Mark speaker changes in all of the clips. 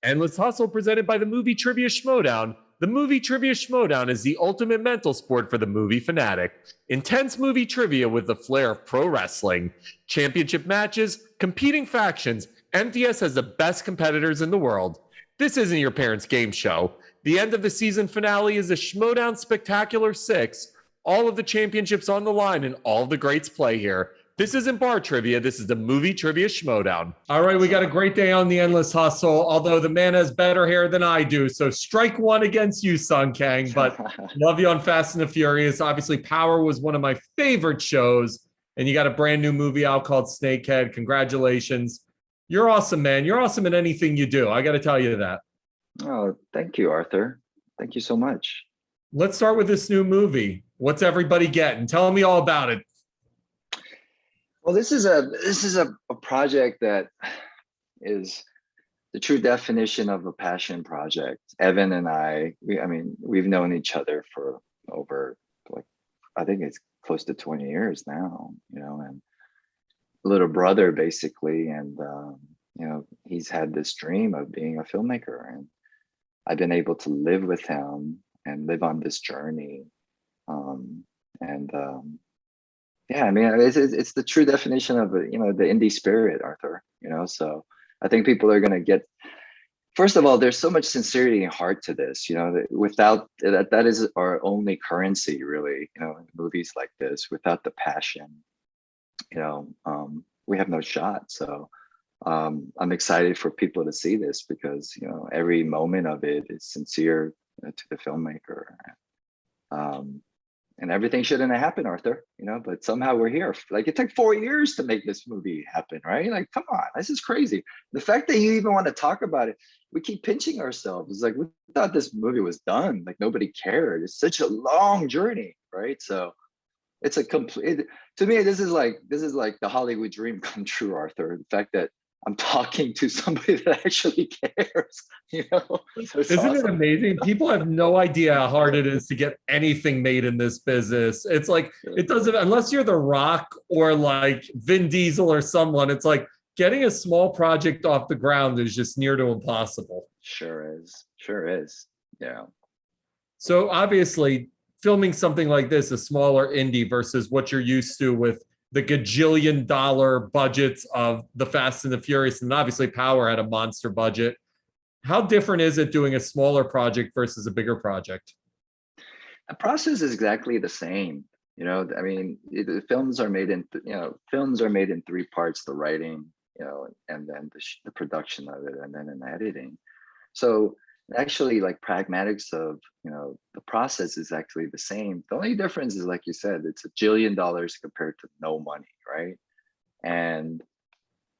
Speaker 1: Endless Hustle presented by the Movie Trivia Schmodown. The Movie Trivia Schmodown is the ultimate mental sport for the movie fanatic. Intense movie trivia with the flair of pro wrestling. Championship matches, competing factions. MTS has the best competitors in the world. This isn't your parents' game show. The end of the season finale is the Schmodown Spectacular 6. All of the championships on the line and all of the greats play here. This isn't bar trivia. This is the Movie Trivia Schmodown. All right, we got a great day on the Endless Hustle, although the man has better hair than I do. So strike one against you, Sung Kang, but love you on Fast and the Furious. Obviously, Power was one of my favorite shows, and you got a brand new movie out called Snakehead. Congratulations. You're awesome, man. You're awesome in anything you do. I got to tell you that.
Speaker 2: Oh, thank you, Arthur. Thank you so much.
Speaker 1: Let's start with this new movie. What's everybody getting? Tell me all about it.
Speaker 2: Well, this is a project that is the true definition of a passion project. Evan and we've known each other for over, I think it's close to 20 years now, and little brother basically. And, he's had this dream of being a filmmaker, and I've been able to live with him and live on this journey. It's the true definition of the indie spirit, Arthur. So I think people are going to get. First of all, there's so much sincerity and heart to this. Without that is our only currency, really. In movies like this, without the passion, we have no shot. So I'm excited for people to see this because every moment of it is sincere to the filmmaker. And everything shouldn't have happened, Arthur, but somehow we're here. Like, it took 4 years to make this movie happen, right? Like, come on, this is crazy. The fact that you even want to talk about it, we keep pinching ourselves. It's like, we thought this movie was done. Like, nobody cared. It's such a long journey, right? So it's a complete, to me, this is like the Hollywood dream come true, Arthur. The fact that I'm talking to somebody that actually cares, So
Speaker 1: Isn't
Speaker 2: awesome.
Speaker 1: it amazing? People have no idea how hard it is to get anything made in this business. It's like, it doesn't, unless you're The Rock or like Vin Diesel or someone, it's like getting a small project off the ground is just near to impossible.
Speaker 2: Sure is. Yeah.
Speaker 1: So obviously filming something like this, a smaller indie versus what you're used to with the gajillion-dollar budgets of the Fast and the Furious, and obviously Power had a monster budget. How different is it doing a smaller project versus a bigger project?
Speaker 2: The process is exactly the same. The films are made in three parts: the writing, and then the production of it, and then an editing. So actually, like, pragmatics of the process is actually the same. The only difference is, like you said, it's $1 jillion compared to no money, right? And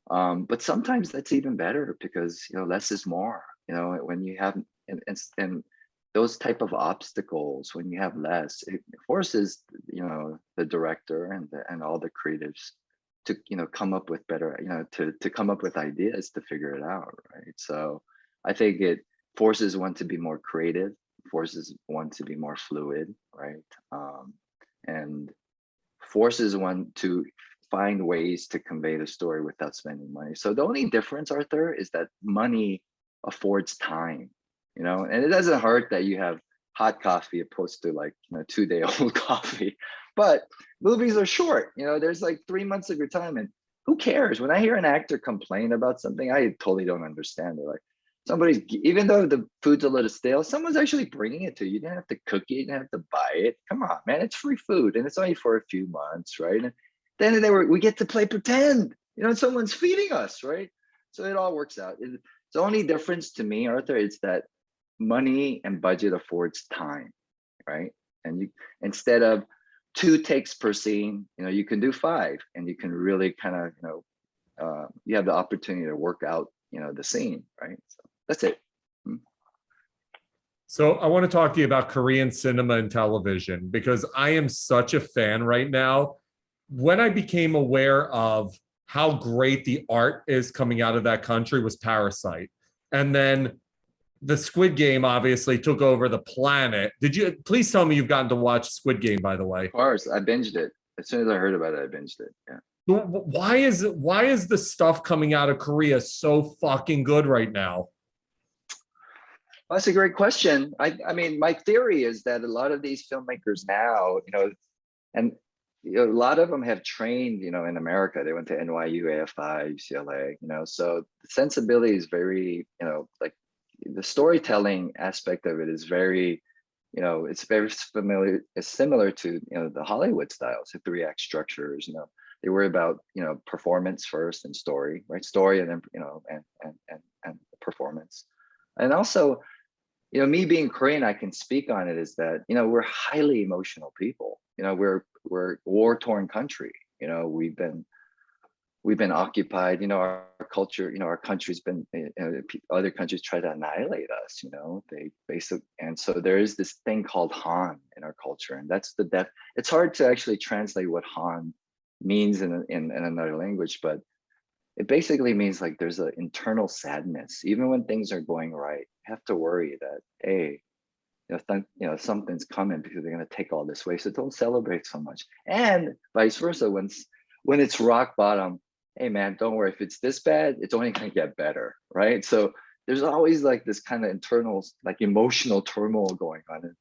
Speaker 2: but sometimes that's even better because less is more. When you have and those type of obstacles, when you have less, it forces the director and all the creatives to come up with better, to come up with ideas to figure it out, right? So I think it forces one to be more creative, forces one to be more fluid, right? And forces one to find ways to convey the story without spending money. So the only difference, Arthur, is that money affords time, and it doesn't hurt that you have hot coffee opposed to 2-day-old coffee. But movies are short, there's like 3 months of your time, and who cares? When I hear an actor complain about something, I totally don't understand. They're like, somebody's, even though the food's a little stale, someone's actually bringing it to you. You didn't have to cook it, you didn't have to buy it. Come on, man, it's free food, and it's only for a few months, right? And then we get to play pretend, someone's feeding us, right? So it all works out. The only difference to me, Arthur, is that money and budget affords time, right? And you, instead of 2 takes per scene, you can do 5, and you can really kind of, you have the opportunity to work out, the scene, right? So that's it.
Speaker 1: So I want to talk to you about Korean cinema and television because I am such a fan right now. When I became aware of how great the art is coming out of that country was Parasite. And then the Squid Game obviously took over the planet. Please tell me you've gotten to watch Squid Game, by the way.
Speaker 2: Of course, I binged it. As soon as I heard about it, I binged it. Yeah.
Speaker 1: Why is the stuff coming out of Korea so fucking good right now?
Speaker 2: Well, that's a great question. I mean, my theory is that a lot of these filmmakers now, and a lot of them have trained, in America. They went to NYU, AFI, UCLA, so the sensibility is very, like the storytelling aspect of it is very, it's very familiar. It's similar to, the Hollywood styles, the 3 act structures, they worry about, performance first and story, right? Story and then, and performance. And also, me being Korean, I can speak on it is that, we're highly emotional people. We're war-torn country. We've been occupied, our culture, our country's been, other countries try to annihilate us, they basically, and so there is this thing called Han in our culture, and that's the depth. It's hard to actually translate what Han means in another language, but it basically means like there's an internal sadness. Even when things are going right, you have to worry that, hey, something's coming because they're going to take all this away. So don't celebrate so much. And vice versa, when it's rock bottom, hey man, don't worry. If it's this bad, it's only going to get better, right? So there's always like this kind of internal, like emotional turmoil going on.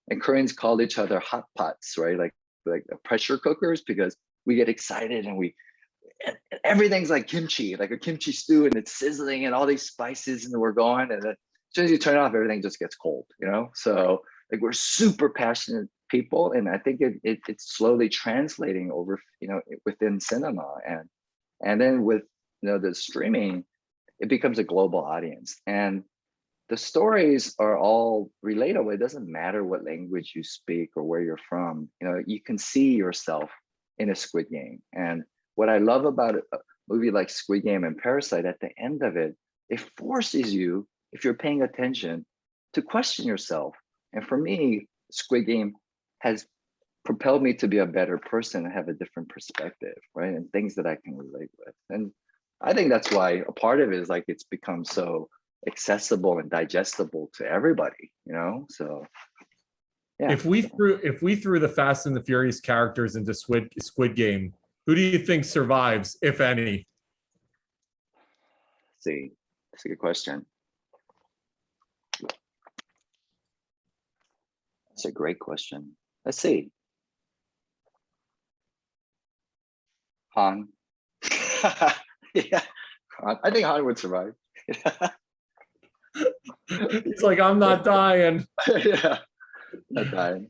Speaker 2: And Koreans call each other hot pots, right? Like pressure cookers, because we get excited and and everything's like kimchi, like a kimchi stew, and it's sizzling and all these spices, and we're going, and then as soon as you turn it off, everything just gets cold, So like we're super passionate people, and I think it's slowly translating over, within cinema, and then with the streaming, it becomes a global audience, and the stories are all relatable. It doesn't matter what language you speak or where you're from. You can see yourself in a Squid Game. And what I love about a movie like Squid Game and Parasite, at the end of it, it forces you, if you're paying attention, to question yourself. And for me, Squid Game has propelled me to be a better person and have a different perspective, right? And things that I can relate with. And I think that's why a part of it is like it's become so accessible and digestible to everybody, So yeah.
Speaker 1: If we threw the Fast and the Furious characters into Squid Game, who do you think survives, if any?
Speaker 2: Let's see, that's a good question. That's a great question. Let's see. Han. Yeah, I think Han would survive.
Speaker 1: He's like, I'm not dying.
Speaker 2: Yeah, not dying.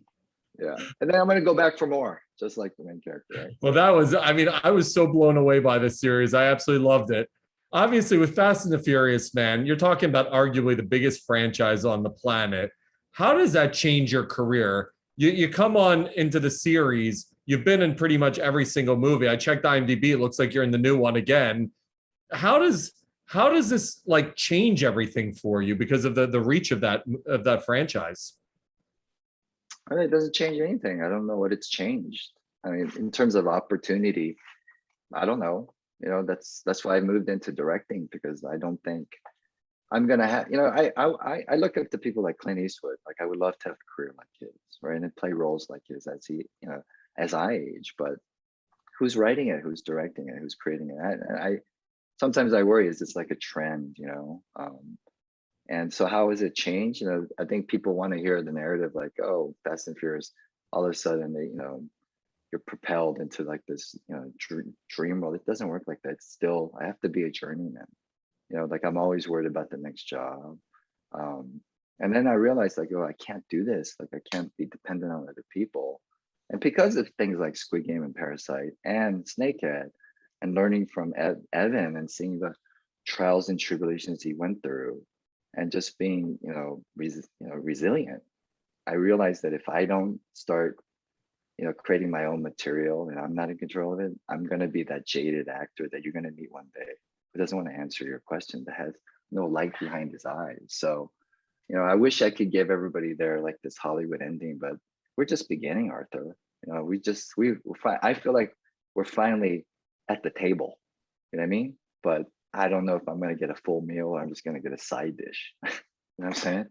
Speaker 2: Yeah, and then I'm gonna go back for more, just like the main character. Right?
Speaker 1: Well, I was so blown away by this series. I absolutely loved it. Obviously, with Fast and the Furious, man, you're talking about arguably the biggest franchise on the planet. How does that change your career? You come on into the series, you've been in pretty much every single movie. I checked IMDb, it looks like you're in the new one again. How does this like change everything for you because of the reach of that franchise?
Speaker 2: I mean, it doesn't change anything. I don't know what it's changed. I mean, in terms of opportunity, I don't know. That's why I moved into directing, because I don't think I'm gonna have. I look up to people like Clint Eastwood. Like I would love to have a career like his, right, and play roles like his as he, as I age. But who's writing it? Who's directing it? Who's creating it? I sometimes I worry, is this like a trend? And so how has it changed? I think people want to hear the narrative like, oh, Fast and Furious, all of a sudden they, you're propelled into like this, dream world. It doesn't work like that. It's still, I have to be a journeyman. Like I'm always worried about the next job. And then I realized like, oh, I can't do this. Like I can't be dependent on other people. And because of things like Squid Game and Parasite and Snakehead, and learning from Evan and seeing the trials and tribulations he went through, and just being, resilient, I realized that if I don't start, creating my own material and I'm not in control of it, I'm going to be that jaded actor that you're going to meet one day who doesn't want to answer your question, that has no light behind his eyes. So, I wish I could give everybody there like this Hollywood ending, but we're just beginning, Arthur. I feel like we're finally at the table. You know what I mean? But I don't know if I'm going to get a full meal or I'm just going to get a side dish. You know what I'm saying?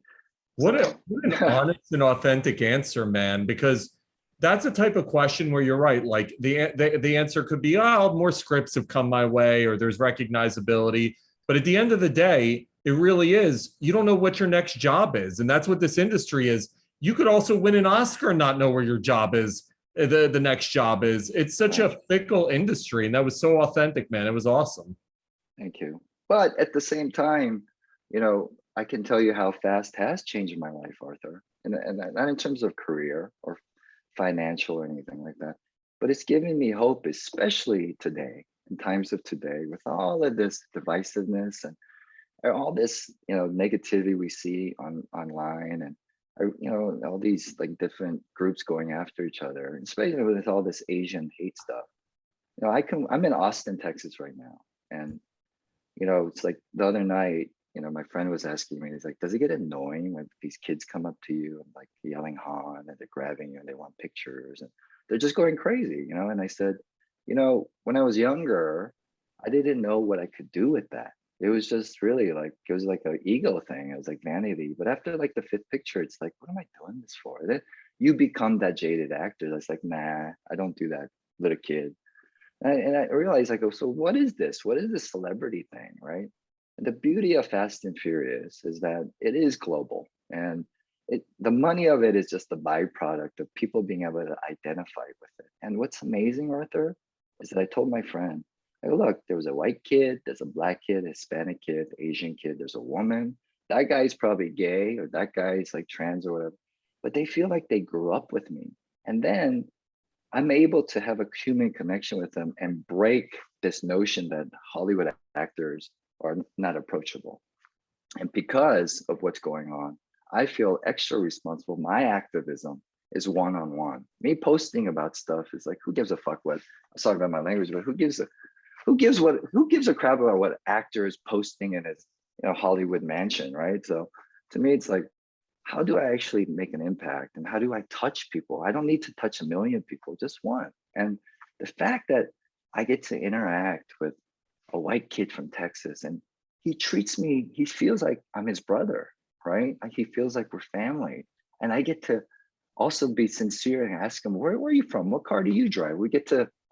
Speaker 1: What an honest and authentic answer, man, because that's a type of question where you're right. Like the answer could be, oh, more scripts have come my way or there's recognizability. But at the end of the day, It really is. You don't know what your next job is. And that's what this industry is. You could also win an Oscar and not know where your job is, the next job is. It's such
Speaker 2: Right.
Speaker 1: a fickle industry. And that was so authentic, man. It was awesome.
Speaker 2: Thank you. But at the same time, I can tell you how fast has changed my life, Arthur, and not in terms of career or financial or anything like that, but it's given me hope, especially today, in times of today, with all of this divisiveness and all this, negativity we see online, and all these like different groups going after each other, especially with all this Asian hate stuff. I'm in Austin, Texas right now, and it's like the other night, my friend was asking me, he's like, does it get annoying when these kids come up to you and like yelling Han and they're grabbing you and they want pictures and they're just going crazy, And I said, when I was younger, I didn't know what I could do with that. It was just really like, it was like an ego thing. It was like vanity. But after like the fifth picture, it's like, what am I doing this for? Then you become that jaded actor that's like, nah, I don't do that, little kid. And I realized, I go, so what is this? What is this celebrity thing, right? And the beauty of Fast and Furious is that it is global, and the money of it is just the byproduct of people being able to identify with it. And what's amazing, Arthur, is that I told my friend, I go, look, there was a white kid, there's a black kid, Hispanic kid, Asian kid, there's a woman. That guy's probably gay, or that guy's like trans or whatever, but they feel like they grew up with me. And then I'm able to have a human connection with them and break this notion that Hollywood actors are not approachable. And because of what's going on, I feel extra responsible. My activism is one-on-one. Me posting about stuff is like, who gives a fuck what, I'm sorry about my language, but who gives a crap about what actor is posting in his Hollywood mansion, right? So to me, it's like, how do I actually make an impact, and how do I touch people? I don't need to touch a million people, just one. And the fact that I get to interact with a white kid from Texas, and he feels like I'm his brother, right? He feels like we're family. And I get to also be sincere and ask him, where are you from? What car do you drive?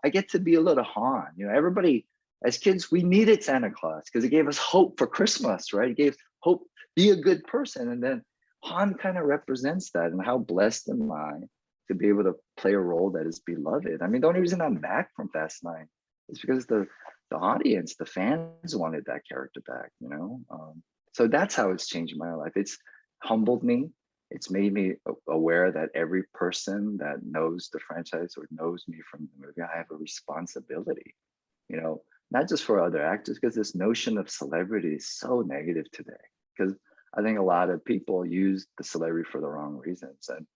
Speaker 2: I get to be a little Han. Everybody, as kids, we needed Santa Claus because he gave us hope for Christmas, right? He gave hope, be a good person. And then Han kind of represents that, and how blessed am I to be able to play a role that is beloved. I mean, the only reason I'm back from Fast 9 is because the audience, the fans wanted that character back, So that's how it's changed my life. It's humbled me. It's made me aware that every person that knows the franchise or knows me from the movie, I have a responsibility, not just for other actors, because this notion of celebrity is so negative today. Because I think a lot of people use the celebrity for the wrong reasons. And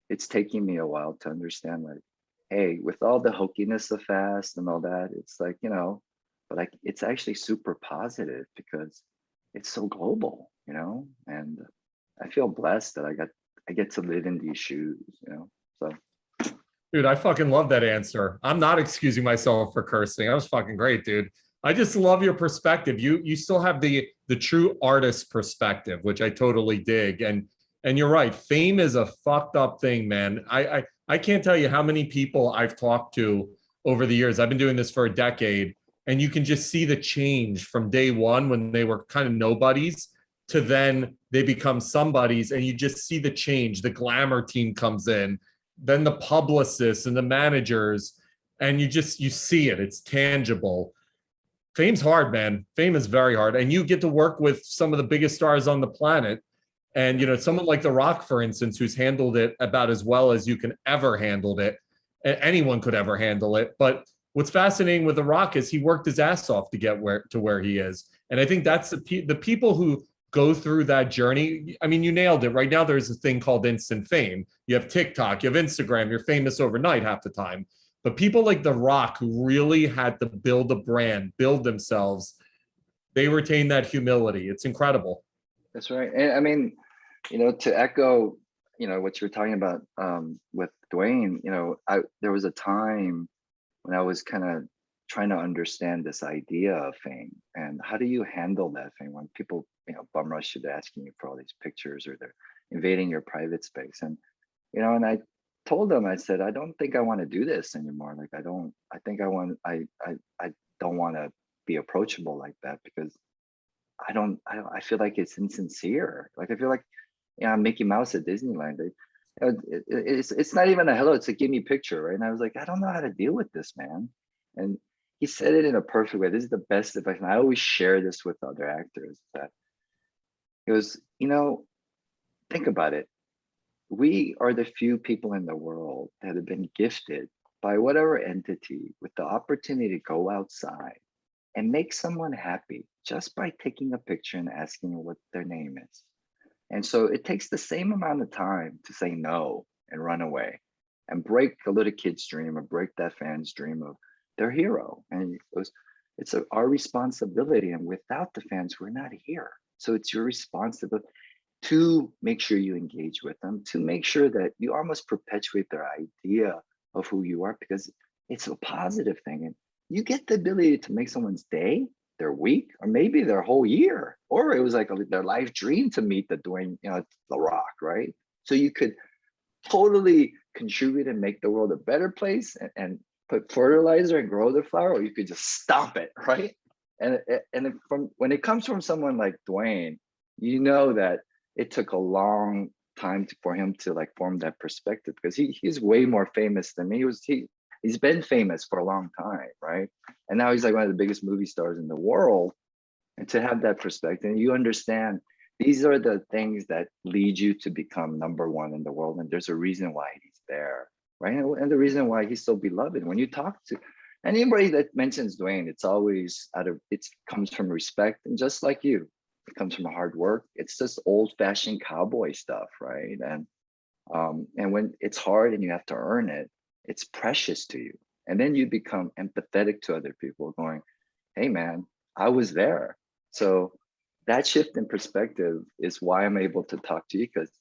Speaker 2: it's taking me a while to understand, like, hey, with all the hokiness of Fast and all that, it's like, but like, it's actually super positive because it's so global, and I feel blessed that I get to live in these shoes, so.
Speaker 1: Dude, I fucking love that answer. I'm not excusing myself for cursing. That was fucking great, dude. I just love your perspective. You still have the true artist perspective, which I totally dig. And you're right. Fame is a fucked up thing, man. I can't tell you how many people I've talked to over the years. I've been doing this for a decade, and you can just see the change from day one when they were kind of nobodies to then they become somebodies, and you just see the change. The glamour team comes in, then the publicists and the managers, and you see it. It's tangible. Fame's hard, man. Fame is very hard. And you get to work with some of the biggest stars on the planet. And, someone like The Rock, for instance, who's handled it about as well as you can ever handle it. Anyone could ever handle it. But what's fascinating with The Rock is he worked his ass off to get where he is. And I think that's the people who go through that journey. I mean, you nailed it. Right now, there's a thing called instant fame. You have TikTok, you have Instagram, you're famous overnight half the time. But people like The Rock, who really had to build a brand, build themselves, they retain that humility. It's incredible.
Speaker 2: That's right. And I mean, to echo, what you were talking about with Dwayne, there was a time when I was kind of trying to understand this idea of fame, and how do you handle that fame when people, bum rush you, they're asking you for all these pictures, or they're invading your private space. And, and I told them, I said, I don't think I want to do this anymore. Like, I don't want to be approachable like that, because I feel like it's insincere. Like I feel like, yeah, Mickey Mouse at Disneyland. It's not even a hello, it's a give me picture, right? And I was like, I don't know how to deal with this, man. And he said it in a perfect way. This is the best advice. And I always share this with other actors, that it was, think about it. We are the few people in the world that have been gifted by whatever entity with the opportunity to go outside and make someone happy just by taking a picture and asking what their name is. And so it takes the same amount of time to say no and run away and break a little kid's dream or break that fan's dream of their hero. And it's our responsibility. And without the fans, we're not here. So it's your responsibility to make sure you engage with them, to make sure that you almost perpetuate their idea of who you are, because it's a positive thing. And you get the ability to make someone's day, their week, or maybe their whole year. Or it was like their life dream to meet the Dwayne, The Rock, right? So you could totally contribute and make the world a better place and put fertilizer and grow the flower, or you could just stomp it, right? And when it comes from someone like Dwayne, that it took a long time for him to like form that perspective, because he's way more famous than me. He's been famous for a long time, right? And now he's like one of the biggest movie stars in the world. And to have that perspective, you understand these are the things that lead you to become number one in the world. And there's a reason why he's there, right? And the reason why he's so beloved. When you talk to anybody that mentions Dwayne, it's always it comes from respect. And just like you, it comes from hard work. It's just old-fashioned cowboy stuff, right? And when it's hard and you have to earn it, it's precious to you. And then you become empathetic to other people, going, hey man, I was there. So that shift in perspective is why I'm able to talk to you, because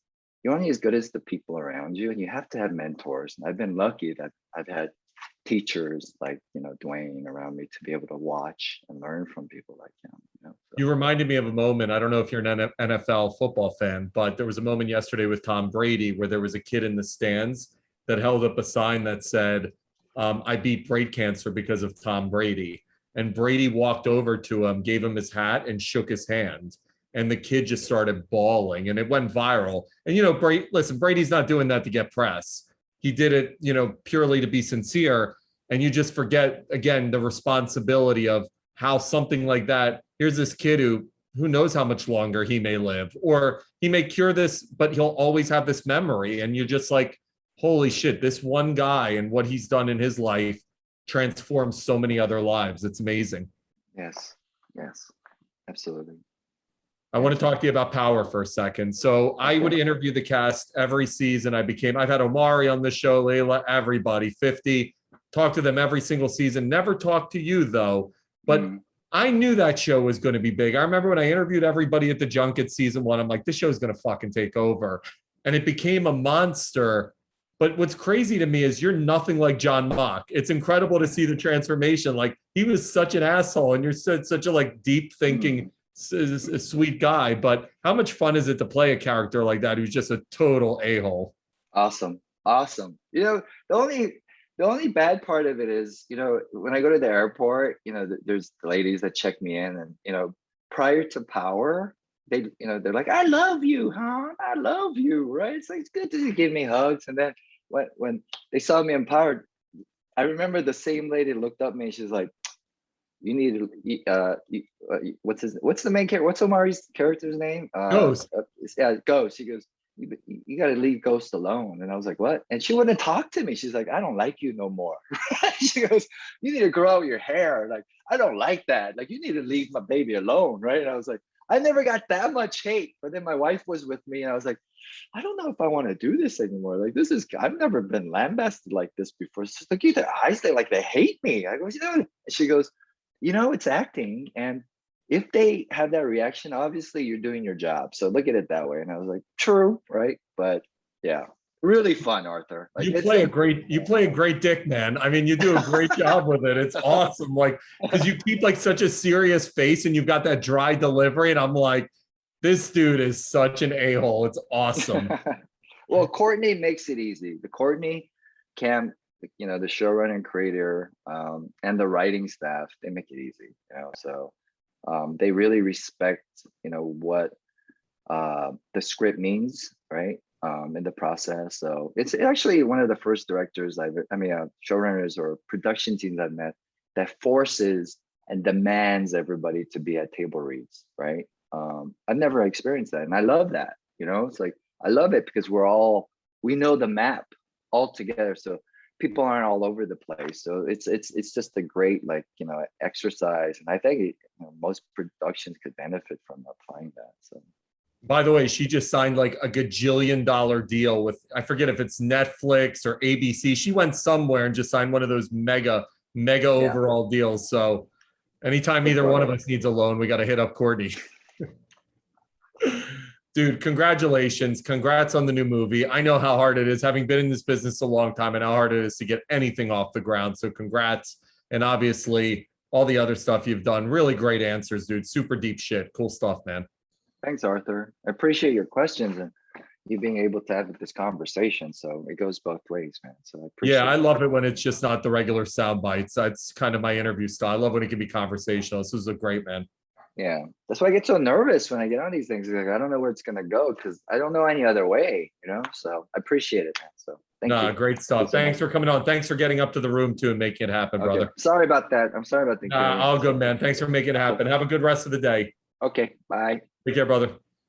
Speaker 2: you're only as good as the people around you, and you have to have mentors. And I've been lucky that I've had teachers like Dwayne around me to be able to watch and learn from people like him. So.
Speaker 1: You reminded me of a moment. I don't know if you're an NFL football fan, but there was a moment yesterday with Tom Brady where there was a kid in the stands that held up a sign that said, I beat brain cancer because of Tom Brady. And Brady walked over to him, gave him his hat, and shook his hand. And the kid just started bawling, and it went viral. And, listen, Brady's not doing that to get press. He did it, purely to be sincere. And you just forget, again, the responsibility of how something like that, here's this kid who knows how much longer he may live, or he may cure this, but he'll always have this memory. And you're just like, holy shit, this one guy and what he's done in his life transforms so many other lives. It's amazing.
Speaker 2: Yes, absolutely.
Speaker 1: I want to talk to you about Power for a second. So I would interview the cast every season. I've had Omari on the show, Layla, everybody, 50, talk to them every single season. Never talked to you though, but I knew that show was going to be big. I remember when I interviewed everybody at the junket season 1, I'm like, this show's going to fucking take over. And it became a monster. But what's crazy to me is you're nothing like John Mak. It's incredible to see the transformation. Like, he was such an asshole, and you're such a like deep thinking, a sweet guy. But how much fun is it to play a character like that who's just a total a-hole?
Speaker 2: Awesome. The only bad part of it is, when I go to the airport, there's the ladies that check me in, and prior to Power, they're like, I love you, huh? I love you, right? It's like, it's good to give me hugs. And then when they saw me empowered, I remember the same lady looked up at me. She's like, you need to, what's the main character? What's Omari's character's name?
Speaker 1: Ghost.
Speaker 2: Yeah, Ghost. She goes, you got to leave Ghost alone. And I was like, what? And she wouldn't talk to me. She's like, I don't like you no more. She goes, you need to grow out your hair. Like, I don't like that. Like, you need to leave my baby alone, right? And I was like, I never got that much hate. But then my wife was with me, and I was like, I don't know if I want to do this anymore. Like, I've never been lambasted like this before. She's like, their eyes, they hate me. I go, and she goes, it's acting. And if they have that reaction, obviously you're doing your job. So look at it that way. And I was like, true, right? But yeah, really fun, Arthur. Like,
Speaker 1: you play a great dick, man. I mean, you do a great job with it. It's awesome. Like, because you keep like such a serious face and you've got that dry delivery. And I'm like, this dude is such an a-hole. It's awesome.
Speaker 2: Well, Courtney makes it easy. Cam, the showrunner and creator, and the writing staff, they make it easy. So They really respect, what the script means, right? In the process. So it's actually one of the first directors showrunners or production teams I've met that forces and demands everybody to be at table reads, right? I've never experienced that, and I love that. It's like I love it because we know the map all together, so people aren't all over the place. So it's just a great exercise, and I think most productions could benefit from applying that. So.
Speaker 1: By the way, she just signed like a gajillion-dollar deal with, I forget if it's Netflix or ABC. She went somewhere and just signed one of those mega overall deals. So anytime either one of us needs a loan, we got to hit up Courtney. Dude, congratulations. Congrats on the new movie. I know how hard it is, having been in this business a long time, and how hard it is to get anything off the ground. So congrats. And obviously all the other stuff you've done. Really great answers, dude. Super deep shit. Cool stuff, man.
Speaker 2: Thanks, Arthur. I appreciate your questions and you being able to have this conversation. So it goes both ways, man. So I appreciate
Speaker 1: I love it when it's just not the regular sound bites. That's kind of my interview style. I love when it can be conversational. This is a great, man.
Speaker 2: Yeah, that's why I get so nervous when I get on these things. Like, I don't know where it's gonna go because I don't know any other way, So I appreciate it, man. So thank you.
Speaker 1: Great stuff. Thanks for coming on. Thanks for getting up to the room too and making it happen, brother.
Speaker 2: Sorry about that. I'm sorry about the
Speaker 1: all good, man. Thanks for making it happen. Have a good rest of the day.
Speaker 2: Okay, bye.
Speaker 1: Take care, brother.